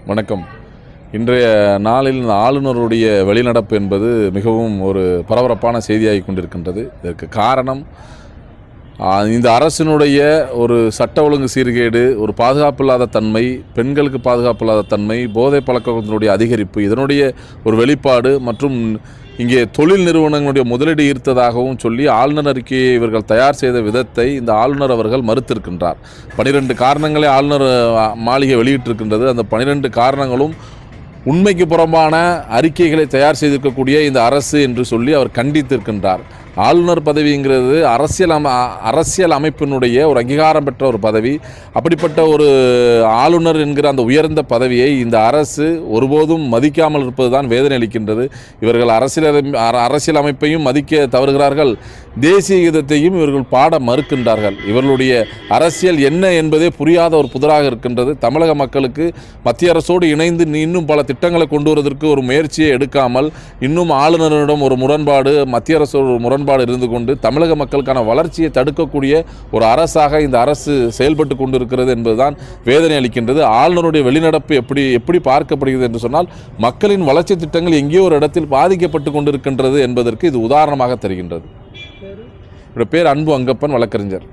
வணக்கம். இன்றைய நாளில் ஆளுநருடைய வெளிநடப்பு என்பது மிகவும் ஒரு பரபரப்பான செய்தியாகிக் கொண்டிருக்கின்றது. இதற்கு காரணம் இந்த அரசினுடைய ஒரு சட்ட ஒழுங்கு சீர்கேடு, ஒரு பாதுகாப்பில்லாத தன்மை, பெண்களுக்கு பாதுகாப்பில்லாத தன்மை, போதை பழக்கத்தினுடைய அதிகரிப்பு, இதனுடைய ஒரு வெளிப்பாடு மற்றும் இங்கே தொழில் நிறுவனங்களுடைய முதலீடு ஈர்த்ததாகவும் சொல்லி ஆளுநர் அறிக்கையை இவர்கள் தயார் செய்த விதத்தை இந்த ஆளுநர் அவர்கள் மறுத்திருக்கின்றார். 12 காரணங்களை ஆளுநர் மாளிகை வெளியிட்டிருக்கின்றது. அந்த 12 காரணங்களும் உண்மைக்கு புறம்பான அறிக்கைகளை தயார் செய்திருக்கக்கூடிய இந்த அரசு என்று சொல்லி அவர் கண்டித்திருக்கின்றார். ஆளுநர் பதவிங்கிறது அரசியல் அமைப்பினுடைய ஒரு அங்கீகாரம் பெற்ற ஒரு பதவி. அப்படிப்பட்ட ஒரு ஆளுநர் என்கிற அந்த உயர்ந்த பதவியை இந்த அரசு ஒருபோதும் மதிக்காமல் இருப்பது தான் வேதனை அளிக்கின்றது. இவர்கள் அரசியல் அமைப்பையும் மதிக்க தவறுகிறார்கள், தேசிய கீதத்தையும் இவர்கள் பாட மறுக்கின்றார்கள். இவர்களுடைய அரசியல் என்ன என்பதே புரியாத ஒரு புதிராக இருக்கின்றது. தமிழக மக்களுக்கு மத்திய அரசோடு இணைந்து இன்னும் பல திட்டங்களை கொண்டு வருவதற்கு ஒரு முயற்சியை எடுக்காமல், இன்னும் ஆளுநரிடம் ஒரு முரண்பாடு, மத்திய அரசோடு ஒரு முரண்பாடு இருந்து கொண்டு தமிழக மக்களுக்கான வளர்ச்சியை தடுக்கக்கூடிய ஒரு அரசாக இந்த அரசு செயல்பட்டு கொண்டிருக்கிறது என்பதுதான் வேதனை அளிக்கின்றது. ஆளுநருடைய வெளிநடப்பு எப்படி பார்க்கப்படுகிறது என்று சொன்னால், மக்களின் வளர்ச்சி திட்டங்கள் எங்கேயோ ஒரு இடத்தில் பாதிக்கப்பட்டு கொண்டிருக்கின்றது என்பதற்கு இது உதாரணமாக தெரிகின்றது. என்னுடைய பேர் அன்பு அங்கப்பன், வழக்கறிஞர்.